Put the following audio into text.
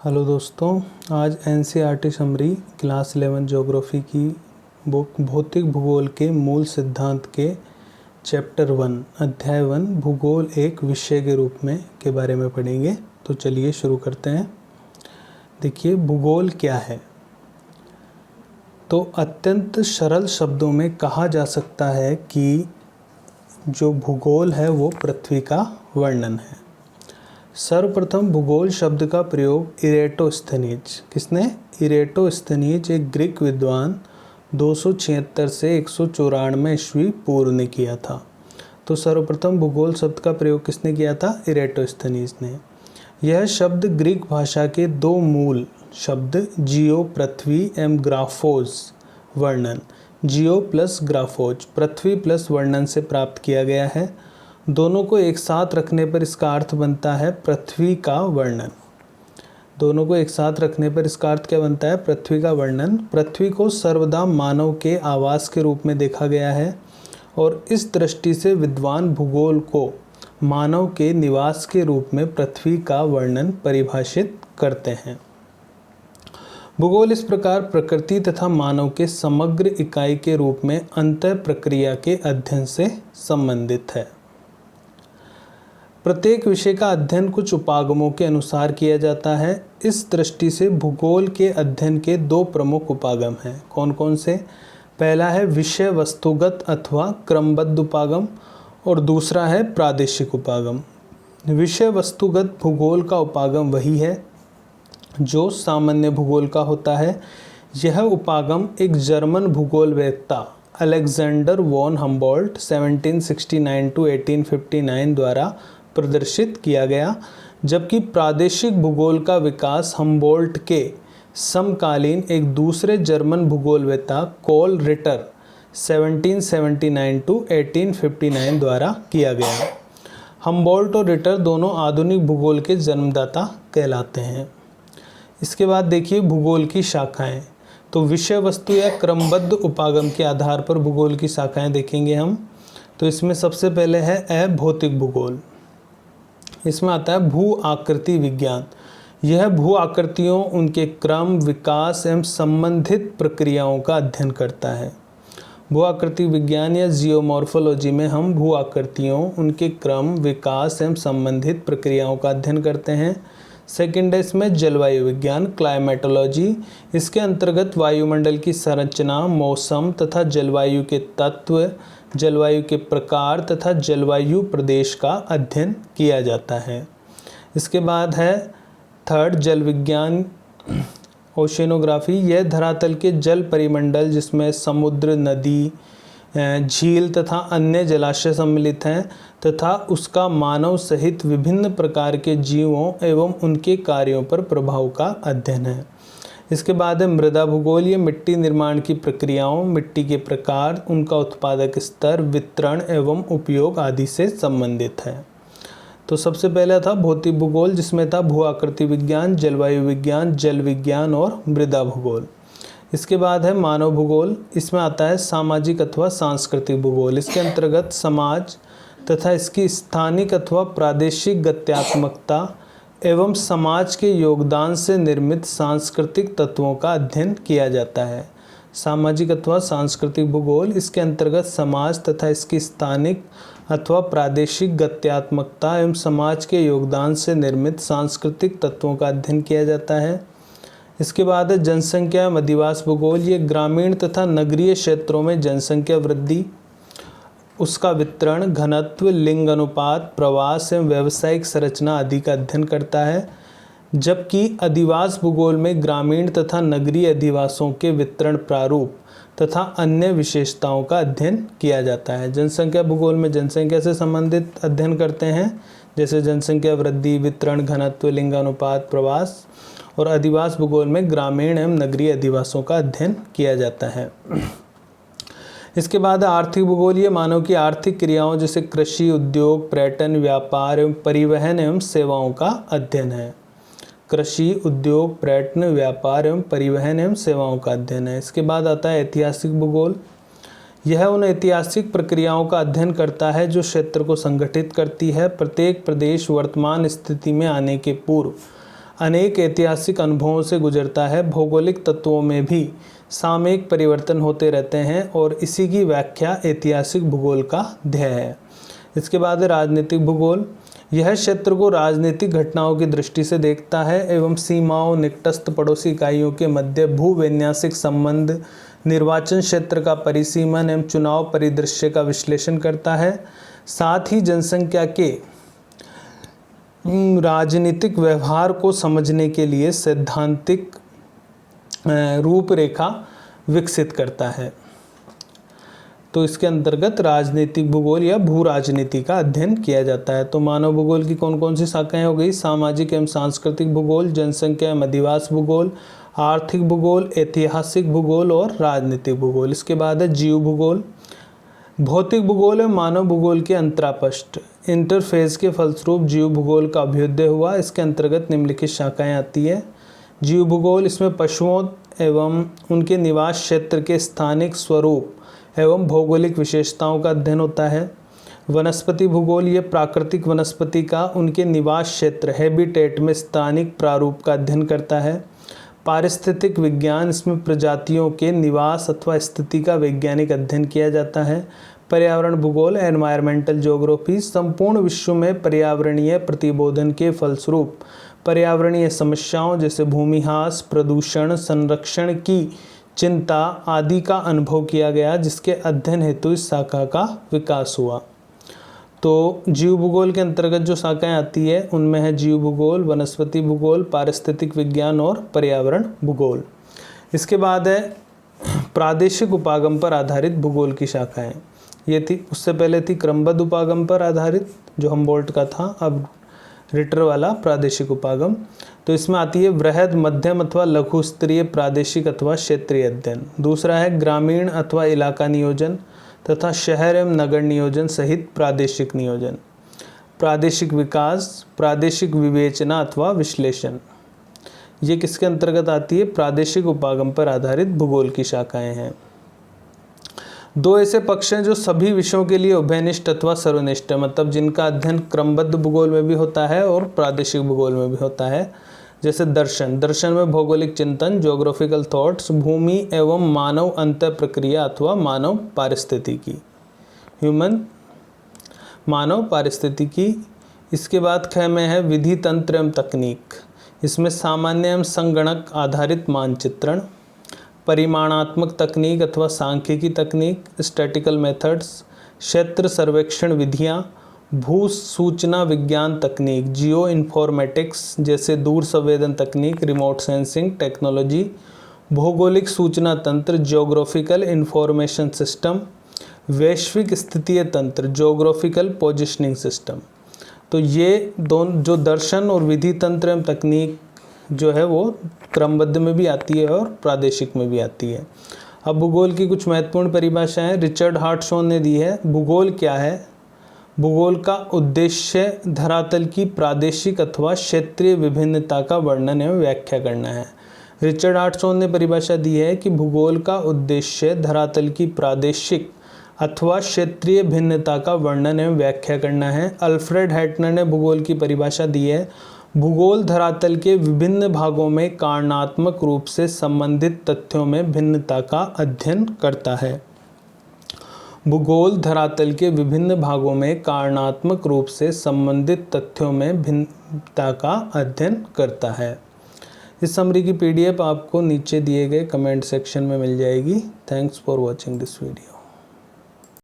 Hello दोस्तों, आज NCERT summary class 11 geography की बुक भौतिक भूगोल के मूल सिद्धांत के चैप्टर 1 अध्याय 1 भूगोल एक विषय के रूप में के बारे में पढ़ेंगे। तो चलिए शुरू करते हैं। देखिए, भूगोल क्या है। तो अत्यंत सरल शब्दों में कहा जा सकता है कि जो भूगोल है वो पृथ्वी का वर्णन है। सर्वप्रथम भूगोल शब्द का प्रयोग इरेटोस्थनीज, किसने? इरेटोस्थनीज, एक ग्रीक विद्वान 276 से 194 ईस्वी पूर्व ने किया था। तो सर्वप्रथम भूगोल शब्द का प्रयोग किसने किया था? इरेटोस्थनीज ने। यह शब्द ग्रीक भाषा के दो मूल शब्द जियो पृथ्वी एवं ग्राफोज वर्णन, जियो प्लस ग्राफोज पृथ्वी प्लस वर्णन से प्राप्त किया गया है। दोनों को एक साथ रखने पर इसका अर्थ बनता है पृथ्वी का वर्णन। दोनों को एक साथ रखने पर इसका अर्थ क्या बनता है? पृथ्वी का वर्णन। पृथ्वी को सर्वदा मानव के आवास के रूप में देखा गया है और इस दृष्टि से विद्वान भूगोल को मानव के निवास के रूप में पृथ्वी का वर्णन परिभाषित करते हैं। भूगोल इस प्रकार प्रकृति तथा मानव के समग्र इकाई के रूप में अंतः प्रक्रिया के अध्ययन से संबंधित है। प्रत्येक विषय का अध्ययन कुछ उपागमों के अनुसार किया जाता है। इस दृष्टि से भूगोल के अध्ययन के दो प्रमुख उपागम हैं। कौन कौन से? पहला है विषय वस्तुगत अथवा क्रमबद्ध उपागम और दूसरा है प्रादेशिक उपागम। विषय वस्तुगत भूगोल का उपागम वही है जो सामान्य भूगोल का होता है। यह उपागम एक जर्मन भूगोलवेत्ता अलेक्जेंडर वॉन हम्बोल्ट 1769 to 1859 द्वारा प्रदर्शित किया गया, जबकि प्रादेशिक भूगोल का विकास हम्बोल्ट के समकालीन एक दूसरे जर्मन भूगोलवेत्ता कोल रिटर 1779 to 1859 द्वारा किया गया। हम्बोल्ट और रिटर दोनों आधुनिक भूगोल के जन्मदाता कहलाते हैं। इसके बाद देखिए भूगोल की शाखाएं। तो विषय वस्तु या क्रमबद्ध उपागम के आधार पर भूगोल की शाखाएं देखेंगे हम। तो इसमें सबसे पहले है अभौतिक भूगोल। इसमें आता है भू आकृति विज्ञान। यह भू आकृतियों, उनके क्रम, विकास एवं संबंधित प्रक्रियाओं का अध्ययन करता है। भू आकृति विज्ञान या जियोमॉर्फोलॉजी में हम भू आकृतियों, उनके क्रम, विकास एवं संबंधित प्रक्रियाओं का अध्ययन करते हैं। सेकेंड है इसमें जलवायु विज्ञान, क्लाइमेटोलॉजी। इसके अंतर्गत वायुमंडल की संरचना, मौसम तथा जलवायु के तत्व, जलवायु के प्रकार तथा जलवायु प्रदेश का अध्ययन किया जाता है। इसके बाद है थर्ड जल विज्ञान, ओशिनोग्राफी। यह धरातल के जल परिमंडल जिसमें समुद्र, नदी, झील तथा अन्य जलाशय सम्मिलित हैं तथा उसका मानव सहित विभिन्न प्रकार के जीवों एवं उनके कार्यों पर प्रभाव का अध्ययन है। इसके बाद है मृदा भूगोल। ये मिट्टी निर्माण की प्रक्रियाओं, मिट्टी के प्रकार, उनका उत्पादक स्तर, वितरण एवं उपयोग आदि से संबंधित है। तो सबसे पहला था भौतिक भूगोल, जिसमें था भू आकृति विज्ञान, जलवायु विज्ञान, जल विज्ञान और मृदा भूगोल। इसके बाद है मानव भूगोल। इसमें आता है सामाजिक अथवा सांस्कृतिक भूगोल। इसके अंतर्गत समाज तथा इसकी स्थानिक अथवा प्रादेशिक गत्यात्मकता एवं समाज के योगदान से निर्मित सांस्कृतिक तत्वों का अध्ययन किया जाता है। सामाजिक अथवा सांस्कृतिक भूगोल, इसके अंतर्गत समाज तथा इसकी स्थानिक अथवा प्रादेशिक गत्यात्मकता एवं समाज के योगदान से निर्मित सांस्कृतिक तत्वों का अध्ययन किया जाता है। इसके बाद है जनसंख्या एवं अधिवास भूगोल। ये ग्रामीण तथा नगरीय क्षेत्रों में जनसंख्या वृद्धि, उसका वितरण, घनत्व, लिंग अनुपात, प्रवास एवं व्यावसायिक संरचना आदि का अध्ययन करता है, जबकि अधिवास भूगोल में ग्रामीण तथा नगरीय अधिवासों के वितरण प्रारूप तथा अन्य विशेषताओं का अध्ययन किया जाता है। जनसंख्या भूगोल में जनसंख्या से संबंधित अध्ययन करते हैं, जैसे जनसंख्या वृद्धि, वितरण, घनत्व, लिंगानुपात, प्रवास। और अधिवास भूगोल में ग्रामीण एवं नगरीय अधिवासों का अध्ययन किया जाता है। इसके बाद आर्थिक भूगोल। ये मानव की आर्थिक क्रियाओं जैसे कृषि, उद्योग, पर्यटन, व्यापार एवं परिवहन एवं सेवाओं का अध्ययन है। कृषि, उद्योग, पर्यटन, व्यापार एवं परिवहन एवं सेवाओं का अध्ययन है। इसके बाद आता है ऐतिहासिक भूगोल। यह उन ऐतिहासिक प्रक्रियाओं का अध्ययन करता है जो क्षेत्र को संगठित करती है। प्रत्येक प्रदेश वर्तमान स्थिति में आने के पूर्व अनेक ऐतिहासिक अनुभवों से गुजरता है। भौगोलिक तत्वों में भी सामयिक परिवर्तन होते रहते हैं और इसी की व्याख्या ऐतिहासिक भूगोल का ध्येय है। इसके बाद है राजनीतिक भूगोल। यह क्षेत्र को राजनीतिक घटनाओं की दृष्टि से देखता है एवं सीमाओं, निकटस्थ पड़ोसी इकाइयों के मध्य भूवैन्यासिक संबंध, निर्वाचन क्षेत्र का परिसीमन एवं चुनाव परिदृश्य का विश्लेषण करता है। साथ ही जनसंख्या के राजनीतिक व्यवहार को समझने के लिए सैद्धांतिक रूपरेखा विकसित करता है। तो इसके अंतर्गत राजनीतिक भूगोल या भू राजनीति का अध्ययन किया जाता है। तो मानव भूगोल की कौन कौन सी शाखाएं हो गई? सामाजिक एवं सांस्कृतिक भूगोल, जनसंख्या एवं अधिवास भूगोल, आर्थिक भूगोल, ऐतिहासिक भूगोल और राजनीतिक भूगोल। इसके बाद है जीव भूगोल। भौतिक भूगोल एवं मानव भूगोल के अंतरापष्ट इंटरफेस के फलस्वरूप जीव भूगोल का अभ्युदय हुआ। इसके अंतर्गत निम्नलिखित शाखाएं आती है। जीव भूगोल, इसमें पशुओं एवं उनके निवास क्षेत्र के स्थानिक स्वरूप एवं भौगोलिक विशेषताओं का अध्ययन होता है। वनस्पति भूगोल, ये प्राकृतिक वनस्पति का उनके निवास क्षेत्र हैबिटेट में स्थानिक प्रारूप का अध्ययन करता है। पारिस्थितिक विज्ञान, इसमें प्रजातियों के निवास अथवा स्थिति का वैज्ञानिक अध्ययन किया जाता है। पर्यावरण भूगोल, एनवायरमेंटल ज्योग्राफी, संपूर्ण विश्व में पर्यावरणीय प्रतिबोधन के फलस्वरूप पर्यावरणीय समस्याओं जैसे भूमिह्रास, प्रदूषण, संरक्षण की चिंता आदि का अनुभव किया गया, जिसके अध्ययन हेतु इस शाखा का विकास हुआ। तो जीव भूगोल के अंतर्गत जो शाखाएं आती है उनमें है जीव भूगोल, वनस्पति भूगोल, पारिस्थितिक विज्ञान और पर्यावरण भूगोल। इसके बाद है प्रादेशिक उपागम पर आधारित भूगोल की शाखाएं। ये थी, उससे पहले थी क्रमबद्ध उपागम पर आधारित जो हमबोल्ट का था, अब रिटर वाला प्रादेशिक उपागम। तो इसमें आती है वृहद, मध्यम अथवा लघु स्तरीय प्रादेशिक अथवा क्षेत्रीय अध्ययन। दूसरा है ग्रामीण अथवा इलाका नियोजन तथा शहर एवं नगर नियोजन सहित प्रादेशिक नियोजन। प्रादेशिक विकास, प्रादेशिक विवेचना अथवा विश्लेषण, ये किसके अंतर्गत आती है? प्रादेशिक उपागम पर आधारित भूगोल की शाखाएं हैं। दो ऐसे पक्ष हैं जो सभी विषयों के लिए उभयनिष्ठ अथवा सर्वनिष्ठ है, मतलब जिनका अध्ययन क्रमबद्ध भूगोल में भी होता है और प्रादेशिक भूगोल में भी होता है। जैसे दर्शन, दर्शन में भौगोलिक चिंतन, ज्योग्राफिकल थॉट्स, भूमि एवं मानव अंतः प्रक्रिया अथवा मानव पारिस्थितिकी, ह्यूमन मानव पारिस्थितिकी। इसके बाद ख में है विधि, तंत्र एवं तकनीक, इसमें सामान्य एवं संगणक आधारित मानचित्रण, परिमाणात्मक तकनीक अथवा सांख्यिकी तकनीक, स्टैटिकल मेथड्स, क्षेत्र सर्वेक्षण विधियाँ, भू सूचना विज्ञान तकनीक, जियो इन्फॉर्मेटिक्स जैसे दूर संवेदन तकनीक, रिमोट सेंसिंग टेक्नोलॉजी, भौगोलिक सूचना तंत्र, ज्योग्राफिकल इंफॉर्मेशन सिस्टम, वैश्विक स्थितीय तंत्र, ज्योग्राफिकल पोजिशनिंग सिस्टम। तो ये दोनों जो दर्शन और विधि, तंत्र एवं तकनीक जो है वो क्रमबद्ध में भी आती है और प्रादेशिक में भी आती है। अब भूगोल की कुछ महत्वपूर्ण परिभाषाएं रिचर्ड हार्टशॉन ने दी है। भूगोल क्या है? भूगोल का उद्देश्य धरातल की प्रादेशिक अथवा क्षेत्रीय विभिन्नता का वर्णन एवं व्याख्या करना है। रिचर्ड हार्टशॉन ने परिभाषा दी है कि भूगोल का उद्देश्य धरातल की प्रादेशिक अथवा क्षेत्रीय भिन्नता का वर्णन एवं व्याख्या करना है। अल्फ्रेड हैटनर ने भूगोल की परिभाषा दी है, भूगोल धरातल के विभिन्न भागों में कारणात्मक रूप से संबंधित तथ्यों में भिन्नता का अध्ययन करता है। भूगोल धरातल के विभिन्न भागों में कारणात्मक रूप से संबंधित तथ्यों में भिन्नता का अध्ययन करता है। इस समरी की PDF आपको नीचे दिए गए कमेंट सेक्शन में मिल जाएगी। Thanks for watching this video.